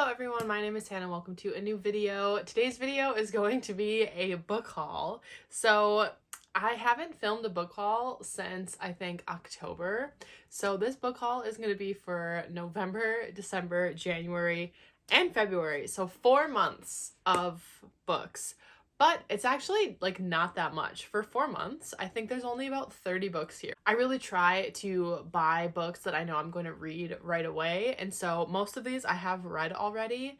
everyone, my name is Hannah. Welcome to a new video. Today's video is going to be a book haul. So I haven't filmed a book haul since I think October. So this book haul is going to be for November, December, January, and February. So 4 months of books. But it's actually like not that much. For 4 months, I think there's only about 30 books here. I really try to buy books that I know I'm going to read right away. And so most of these I have read already.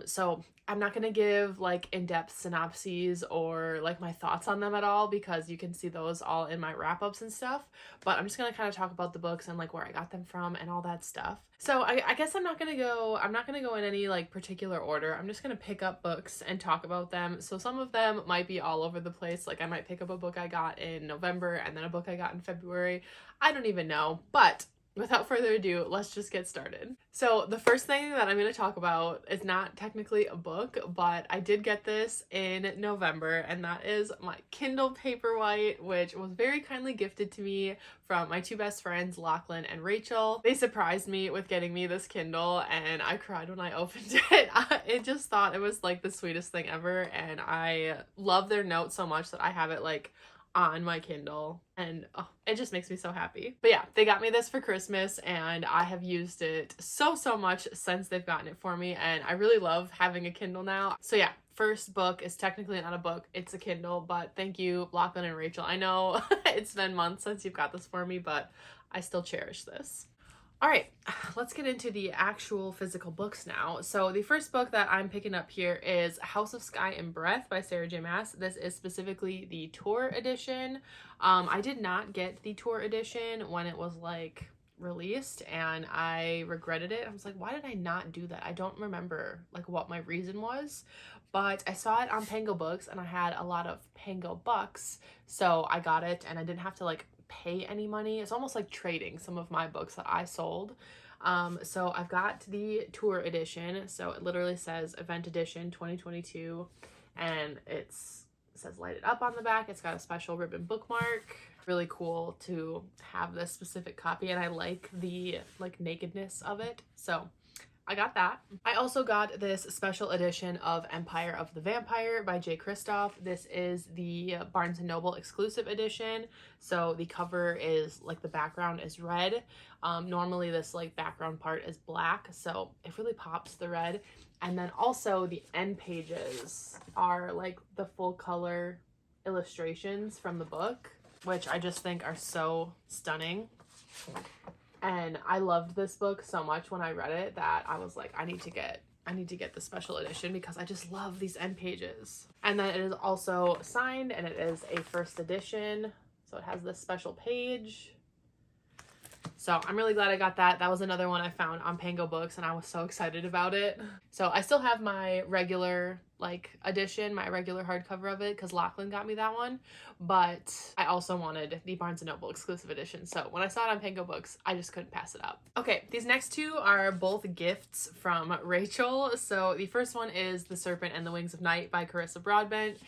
So I'm not going to give like in-depth synopses or like my thoughts on them at all because you can see those all in my wrap-ups and stuff. But I'm just going to kind of talk about the books and like where I got them from and all that stuff. So I guess I'm not going to go in any like particular order. I'm just going to pick up books and talk about them. So some of them might be all over the place. Like I might pick up a book I got in November and then a book I got in February. I don't even know, but without further ado, let's just get started. So the first thing that I'm going to talk about is not technically a book, but I did get this in November, and that is my Kindle Paperwhite, which was very kindly gifted to me from my two best friends, Lachlan and Rachel. They surprised me with getting me this Kindle, and I cried when I opened it. I just thought it was like the sweetest thing ever, and I love their notes so much that I have it like on my Kindle, and it just makes me so happy. But yeah, they got me this for Christmas and I have used it so much since they've gotten it for me, and I really love having a Kindle now. So yeah, first book is technically not a book, it's a Kindle, but thank you, Lachlan and Rachel. I know it's been months since you've got this for me, but I still cherish this. All right, let's get into the actual physical books now. So the first book that I'm picking up here is House of Sky and Breath by Sarah J. Maas. This is specifically the tour edition. I did not get the tour edition when it was like released, and I regretted it. I was like, why did I not do that? I don't remember like what my reason was, but I saw it on Pango Books and I had a lot of Pango bucks, so I got it and I didn't have to like pay any money. It's almost like trading some of my books that I sold. So I've got the tour edition. So it literally says Event Edition 2022, and it says Light It Up on the back. It's got a special ribbon bookmark. Really cool to have this specific copy, and I like the like nakedness of it. So I got that. I also got this special edition of Empire of the Vampire by Jay Kristoff. This is the Barnes & Noble exclusive edition. So the cover is like the background is red. Normally this like background part is black, so it really pops the red. And then also the end pages are like the full color illustrations from the book, which I just think are so stunning. And I loved this book so much when I read it that I was like, I need to get the special edition because I just love these end pages. And then it is also signed, and it is a first edition. So it has this special page. So I'm really glad I got that. That was another one I found on Pango Books, and I was so excited about it. So I still have my regular like edition, my regular hardcover of it, because Lachlan got me that one. But I also wanted the Barnes & Noble exclusive edition. So when I saw it on Pango Books, I just couldn't pass it up. Okay, these next two are both gifts from Rachel. So the first one is The Serpent and the Wings of Night by Carissa Broadbent.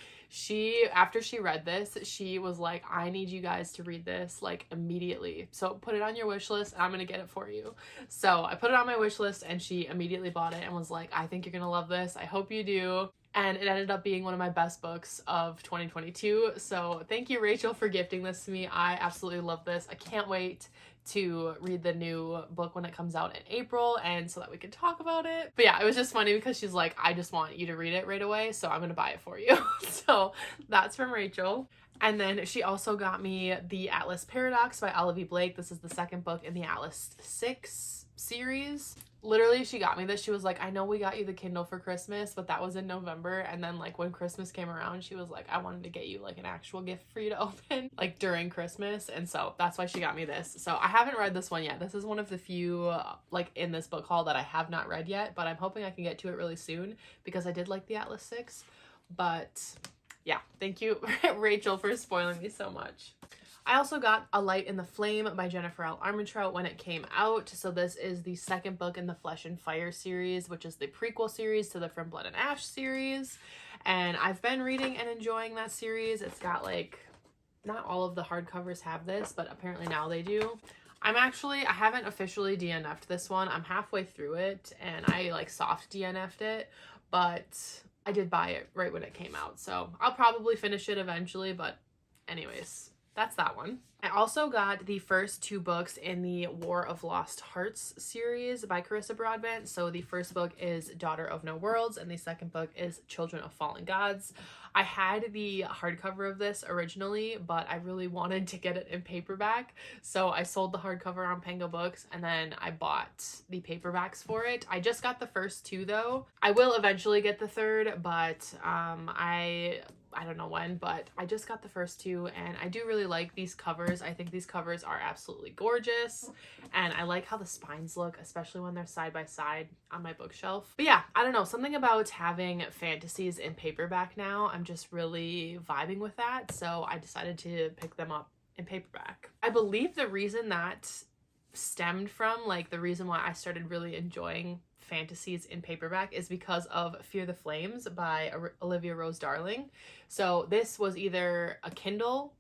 After she read this, she was like, I need you guys to read this like immediately. So put it on your wish list and I'm gonna get it for you. So I put it on my wish list and she immediately bought it and was like, I think you're gonna love this. I hope you do. And it ended up being one of my best books of 2022. So thank you, Rachel, for gifting this to me. I absolutely love this. I can't wait to read the new book when it comes out in April, and so that we can talk about it. But yeah, it was just funny because she's like, I just want you to read it right away, so I'm gonna buy it for you. So that's from Rachel. And then she also got me The Atlas Paradox by Olivia Blake. This is the second book in the Atlas 6 series. Literally, she got me this. She was like, I know we got you the Kindle for Christmas, but that was in November. And then like when Christmas came around, she was like, I wanted to get you like an actual gift for you to open like during Christmas. And so that's why she got me this. So I haven't read this one yet. This is one of the few like in this book haul that I have not read yet, but I'm hoping I can get to it really soon because I did like the Atlas 6. But yeah, thank you, Rachel, for spoiling me so much. I also got A Light in the Flame by Jennifer L. Armentrout when it came out. So this is the second book in the Flesh and Fire series, which is the prequel series to the From Blood and Ash series. And I've been reading and enjoying that series. It's got like, not all of the hardcovers have this, but apparently now they do. I haven't officially DNF'd this one. I'm halfway through it and I like soft DNF'd it, but I did buy it right when it came out. So I'll probably finish it eventually, but anyways, that's that one. I also got the first 2 books in the War of Lost Hearts series by Carissa Broadbent. So the first book is Daughter of No Worlds and the second book is Children of Fallen Gods. I had the hardcover of this originally, but I really wanted to get it in paperback. So I sold the hardcover on Pango Books and then I bought the paperbacks for it. I just got the first 2 though. I will eventually get the third, but I don't know when, but I just got the first 2 and I do really like these covers. I think these covers are absolutely gorgeous and I like how the spines look, especially when they're side by side on my bookshelf. But yeah, I don't know, something about having fantasies in paperback now, I'm just really vibing with that, so I decided to pick them up in paperback. I believe the reason that stemmed from, like, the reason why I started really enjoying fantasies in paperback is because of Fear the Flames by Olivia Rose Darling. So this was either a Kindle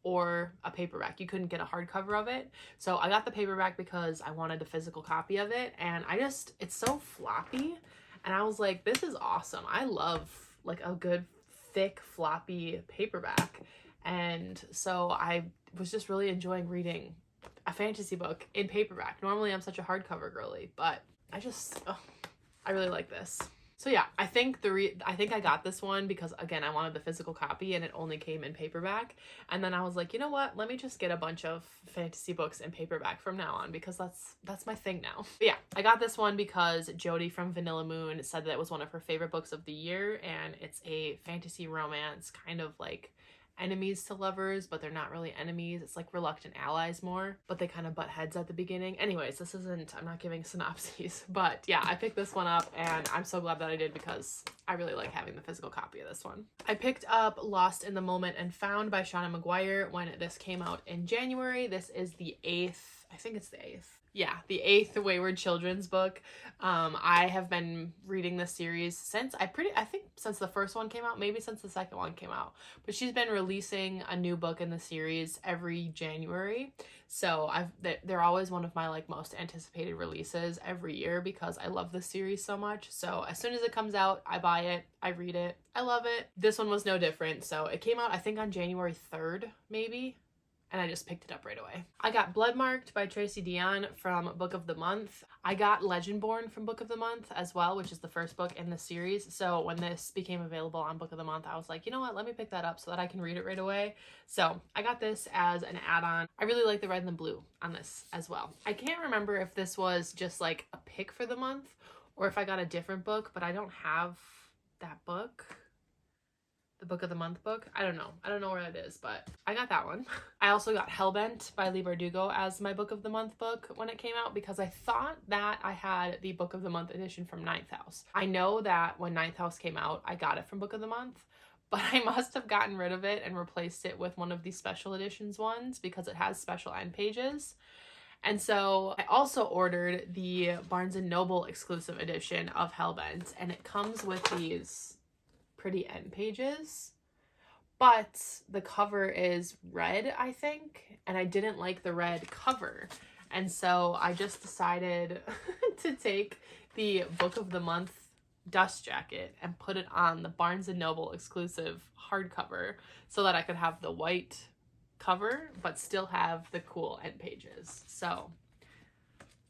or a paperback. You couldn't get a hardcover of it. So I got the paperback because I wanted a physical copy of it, and it's so floppy, and I was like, this is awesome. I love like a good thick floppy paperback. And so I was just really enjoying reading a fantasy book in paperback. Normally I'm such a hardcover girly, but I really like this. So yeah, I think I got this one because, again, I wanted the physical copy and it only came in paperback. And then I was like, you know what? Let me just get a bunch of fantasy books in paperback from now on because that's my thing now. But yeah, I got this one because Jody from Vanilla Moon said that it was one of her favorite books of the year, and it's a fantasy romance, kind of like enemies to lovers, but they're not really enemies. It's like reluctant allies more, but they kind of butt heads at the beginning. Anyways, I'm not giving synopses, but yeah, I picked this one up and I'm so glad that I did because I really like having the physical copy of this one. I picked up Lost in the Moment and Found by Shauna McGuire when this came out in January. This is the 8th, I think it's the 8th. Yeah, the 8th Wayward Children's book. I have been reading this series since I think since the first one came out, maybe since the second one came out. But she's been releasing a new book in the series every January. So they're always one of my like most anticipated releases every year because I love this series so much. So as soon as it comes out, I buy it, I read it, I love it. This one was no different. So it came out, I think, on January 3rd, maybe. And I just picked it up right away. I got Bloodmarked by Tracy Dion from Book of the Month. I got Legendborn from Book of the Month as well, which is the first book in the series. So when this became available on Book of the Month, I was like, you know what, let me pick that up so that I can read it right away. So I got this as an add-on. I really like the red and the blue on this as well. I can't remember if this was just like a pick for the month or if I got a different book, but I don't have that book. The Book of the Month book. I don't know where that is, but I got that one. I also got Hellbent by Leigh Bardugo as my Book of the Month book when it came out because I thought that I had the Book of the Month edition from Ninth House. I know that when Ninth House came out, I got it from Book of the Month, but I must have gotten rid of it and replaced it with one of the special editions ones because it has special end pages. And so I also ordered the Barnes & Noble exclusive edition of Hellbent, and it comes with these pretty end pages, but the cover is red, I think, and I didn't like the red cover, and so I just decided to take the Book of the Month dust jacket and put it on the Barnes & Noble exclusive hardcover so that I could have the white cover but still have the cool end pages. So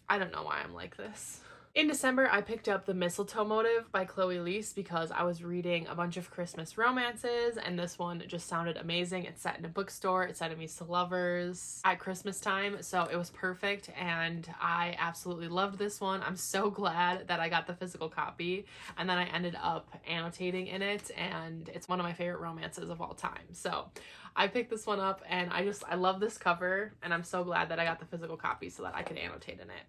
I don't know why I'm like this. In December, I picked up The Mistletoe Motive by Chloe Leese because I was reading a bunch of Christmas romances, and this one just sounded amazing. It's set in a bookstore. It's enemies to lovers at Christmas time, so it was perfect, and I absolutely loved this one. I'm so glad that I got the physical copy, and then I ended up annotating in it, and it's one of my favorite romances of all time. So I picked this one up, and I love this cover, and I'm so glad that I got the physical copy so that I could annotate in it.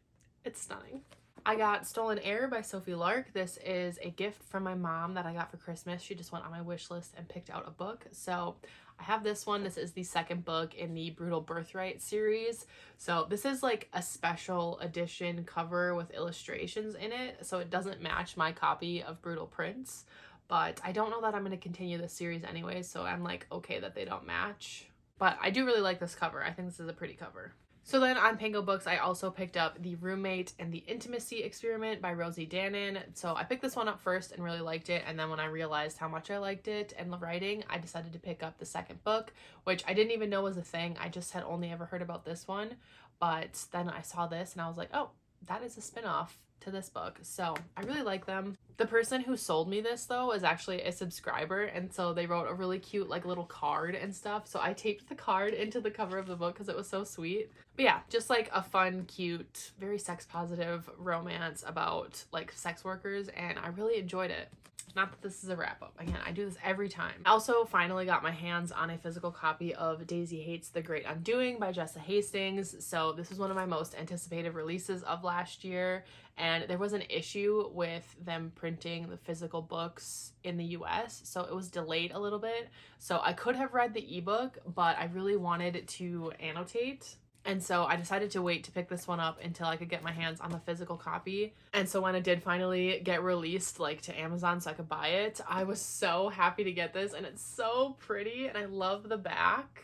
It's stunning. I got Stolen Air by Sophie Lark. This is a gift from my mom that I got for Christmas. She just went on my wish list and picked out a book. So I have this one. This is the second book in the Brutal Birthright series. So this is like a special edition cover with illustrations in it. So it doesn't match my copy of Brutal Prince. But I don't know that I'm going to continue this series anyway. So I'm like okay that they don't match. But I do really like this cover. I think this is a pretty cover. So then on Pango Books, I also picked up The Roommate and the Intimacy Experiment by Rosie Danan. So I picked this one up first and really liked it. And then when I realized how much I liked it and the writing, I decided to pick up the second book, which I didn't even know was a thing. I just had only ever heard about this one. But then I saw this and I was like, oh, that is a spinoff to this book. So I really like them. The person who sold me this though is actually a subscriber, and so they wrote a really cute like little card and stuff, so I taped the card into the cover of the book because it was so sweet. But yeah, just like a fun, cute, very sex positive romance about like sex workers, and I really enjoyed it. Not that this is a wrap up. Again, I do this every time. I also finally got my hands on a physical copy of Daisy Hates the Great Undoing by Jessa Hastings. So this was one of my most anticipated releases of last year. And there was an issue with them printing the physical books in the US. So it was delayed a little bit. So I could have read the ebook, but I really wanted to annotate. And so I decided to wait to pick this one up until I could get my hands on the physical copy. And so when it did finally get released like to Amazon so I could buy it, I was so happy to get this, and it's so pretty, and I love the back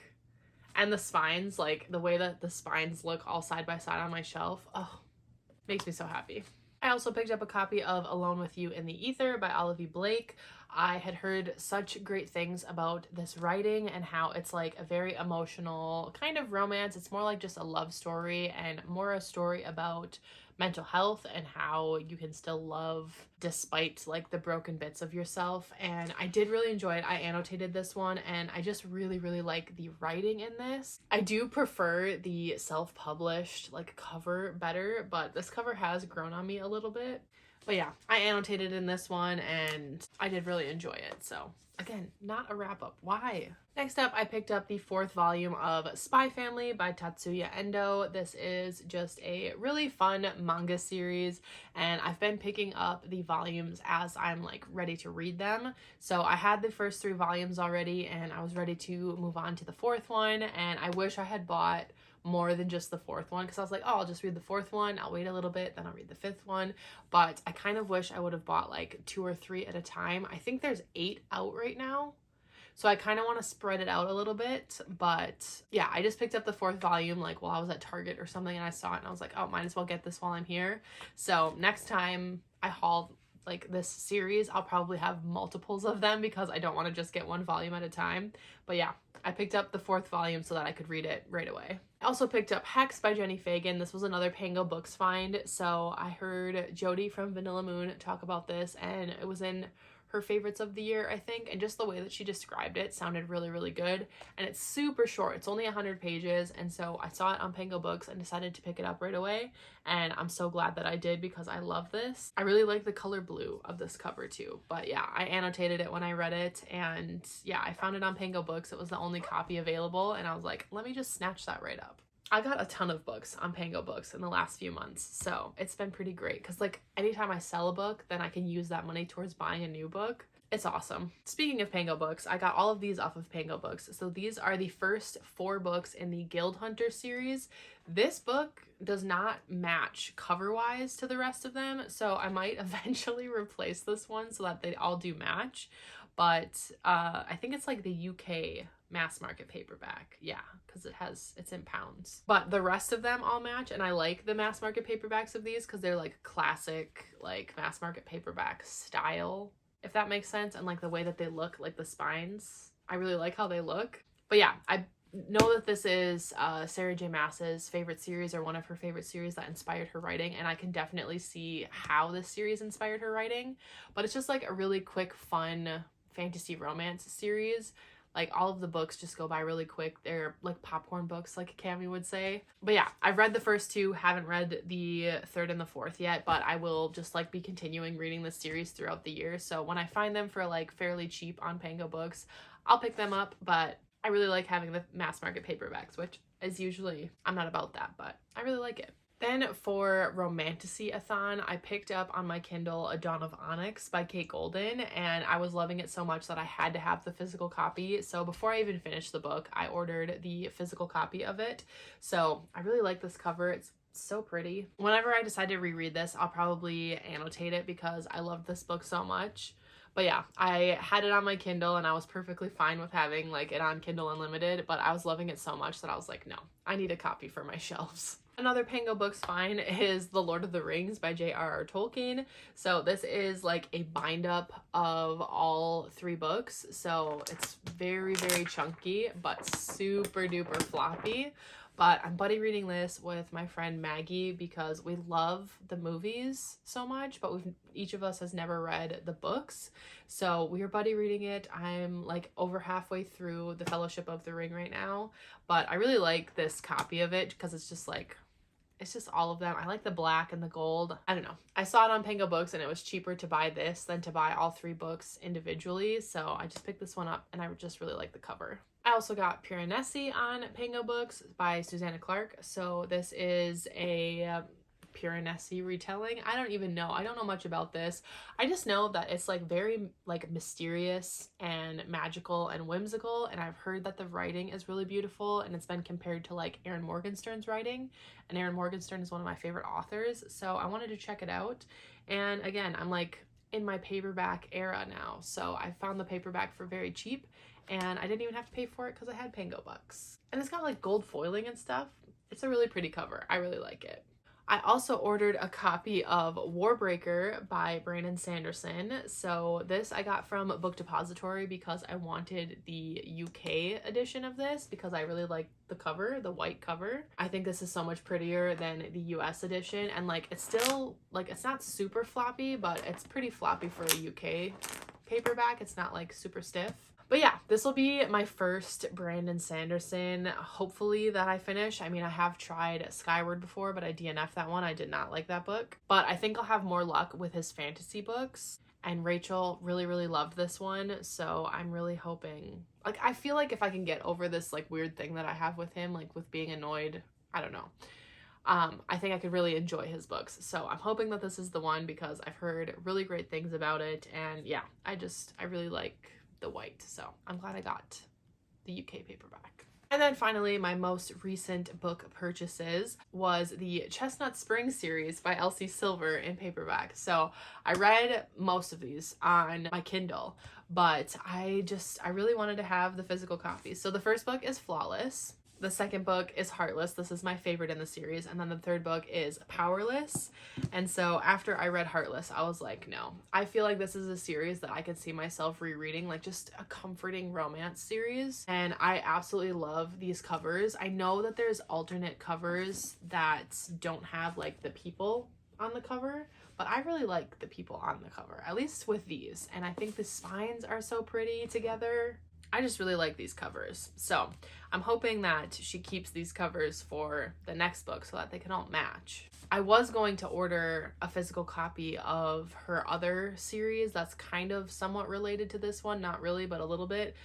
and the spines, like the way that the spines look all side by side on my shelf. Oh, makes me so happy. I also picked up a copy of Alone with You in the Ether by Olivia Blake. I had heard such great things about this writing and how it's like a very emotional kind of romance. It's more like just a love story and more a story about mental health and how you can still love despite like the broken bits of yourself. And I did really enjoy it. I annotated this one and I just really like the writing in this. I do prefer the self-published like cover better, but this cover has grown on me a little bit. But yeah, I annotated in this one and I did really enjoy it. So again, not a wrap up. Why? Next up, I picked up the 4th volume of Spy Family by Tatsuya Endo. This is just a really fun manga series, and I've been picking up the volumes as I'm like ready to read them. So I had the first 3 volumes already and I was ready to move on to the 4th one, and I wish I had bought more than just the 4th one because I was like, oh, I'll just read the 4th one, I'll wait a little bit, then I'll read the 5th one. But I kind of wish I would have bought like 2 or 3 at a time. I think there's 8 out right now, so I kind of want to spread it out a little bit. But yeah, I just picked up the 4th volume like while I was at Target or something, and I saw it and I was like, oh, might as well get this while I'm here. So next time I haul like this series, I'll probably have multiples of them because I don't want to just get 1 volume at a time. But yeah, I picked up the 4th volume so that I could read it right away. I also picked up Hex by Jenny Fagan. This was another Pango Books find. So I heard Jody from Vanilla Moon talk about this, and it was in her favorites of the year, I think, and just the way that she described it sounded really good. And it's super short. It's only 100 pages, and so I saw it on Pango Books and decided to pick it up right away, and I'm so glad that I did because I love this. I really like the color blue of this cover too. But yeah, I annotated it when I read it, and yeah, I found it on Pango Books. It was the only copy available, and I was like, let me just snatch that right up. I got a ton of books on Pango Books in the last few months, so it's been pretty great because like anytime I sell a book, then I can use that money towards buying a new book. It's awesome. Speaking of Pango Books, I got all of these off of Pango Books. So these are the first 4 books in the Guild Hunter series. This book does not match cover-wise to the rest of them, so I might eventually replace this one so that they all do match. But I think it's like the UK mass market paperback. Yeah, because it's in pounds. But the rest of them all match, and I like the mass market paperbacks of these because they're like classic like mass market paperback style, if that makes sense, and like the way that they look, like the spines. I really like how they look. But yeah, I know that this is Sarah J. Maas's favorite series, or one of her favorite series that inspired her writing, and I can definitely see how this series inspired her writing. But it's just like a really quick, fun fantasy romance series. Like all of the books just go by really quick. They're like popcorn books, like Cami would say. But yeah, I've read the first 2, haven't read the 3rd and the 4th yet, but I will just like be continuing reading this series throughout the year. So when I find them for like fairly cheap on Pango Books, I'll pick them up. But I really like having the mass market paperbacks, which is usually, I'm not about that, but I really like it. Then for Romantasy-a-thon, I picked up on my Kindle A Dawn of Onyx by Kate Golden, and I was loving it so much that I had to have the physical copy. So before I even finished the book, I ordered the physical copy of it. So I really like this cover. It's so pretty. Whenever I decide to reread this, I'll probably annotate it because I love this book so much. But yeah, I had it on my Kindle and I was perfectly fine with having like it on Kindle Unlimited, but I was loving it so much that I was like, no, I need a copy for my shelves. Another Pango Books find is The Lord of the Rings by J.R.R. Tolkien. So this is like a bind up of all 3 books. So it's very, very chunky, but super duper floppy. But I'm buddy reading this with my friend Maggie because we love the movies so much, but each of us has never read the books. So we are buddy reading it. I'm like over halfway through The Fellowship of the Ring right now, but I really like this copy of it because it's just like, it's just all of them. I like the black and the gold. I don't know. I saw it on Pango Books and it was cheaper to buy this than to buy all 3 books individually. So I just picked this one up and I just really like the cover. I also got Piranesi on Pango Books by Susanna Clark. So this is a Piranesi retelling. I don't even know. I don't know much about this. I just know that it's like very like mysterious and magical and whimsical, and I've heard that the writing is really beautiful and it's been compared to like Erin Morgenstern's writing, and Erin Morgenstern is one of my favorite authors, so I wanted to check it out. And again, I'm like in my paperback era now, so I found the paperback for very cheap and I didn't even have to pay for it because I had Pango Books. And it's got like gold foiling and stuff. It's a really pretty cover. I really like it. I also ordered a copy of Warbreaker by Brandon Sanderson. So this I got from Book Depository because I wanted the UK edition of this because I really like the cover, the white cover. I think this is so much prettier than the US edition, and like it's still like, it's not super floppy, but it's pretty floppy for a UK paperback. It's not like super stiff. But yeah, this will be my first Brandon Sanderson, hopefully, that I finish. I mean, I have tried Skyward before, but I DNF'd that one. I did not like that book. But I think I'll have more luck with his fantasy books. And Rachel really, really loved this one. So I'm really hoping, like, I feel like if I can get over this like weird thing that I have with him, like with being annoyed, I don't know. I think I could really enjoy his books. So I'm hoping that this is the one because I've heard really great things about it. And yeah, I really like the white, so I'm glad I got the UK paperback. And then finally, my most recent book purchases was the Chestnut Springs series by Elsie Silver in paperback. So I read most of these on my Kindle, but I really wanted to have the physical copy. So the first book is Flawless. The second book is Heartless. This is my favorite in the series. And then the third book is Powerless. And so after I read Heartless, I was like, no, I feel like this is a series that I could see myself rereading, like just a comforting romance series. And I absolutely love these covers. I know that there's alternate covers that don't have like the people on the cover, but I really like the people on the cover, at least with these. And I think the spines are so pretty together. I just really like these covers. So I'm hoping that she keeps these covers for the next book so that they can all match. I was going to order a physical copy of her other series that's kind of somewhat related to this one. Not really, but a little bit.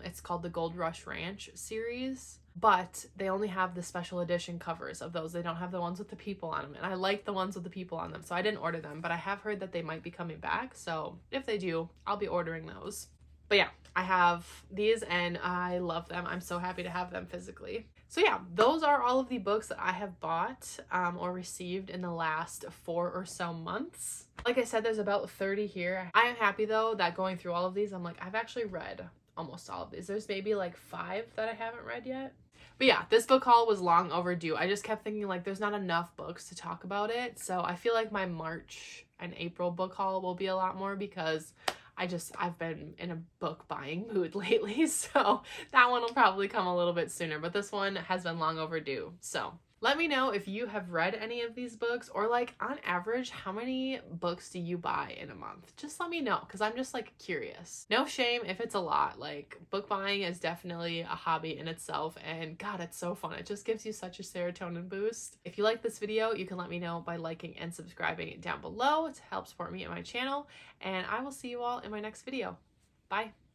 It's called the Gold Rush Ranch series, but they only have the special edition covers of those. They don't have the ones with the people on them, and I like the ones with the people on them, so I didn't order them, but I have heard that they might be coming back, so if they do, I'll be ordering those. But yeah, I have these and I love them. I'm so happy to have them physically. So yeah, those are all of the books that I have bought or received in the last 4 or so months. Like I said, there's about 30 here. I am happy though that going through all of these, I'm like, I've actually read almost all of these. There's maybe like 5 that I haven't read yet. But yeah, this book haul was long overdue. I just kept thinking like there's not enough books to talk about it. So I feel like my March and April book haul will be a lot more because I've been in a book buying mood lately, so that one will probably come a little bit sooner, but this one has been long overdue. So let me know if you have read any of these books, or like on average, how many books do you buy in a month? Just let me know, because I'm just like curious. No shame if it's a lot. Like book buying is definitely a hobby in itself, and God, it's so fun. It just gives you such a serotonin boost. If you like this video, you can let me know by liking and subscribing down below to help support me and my channel, and I will see you all in my next video. Bye.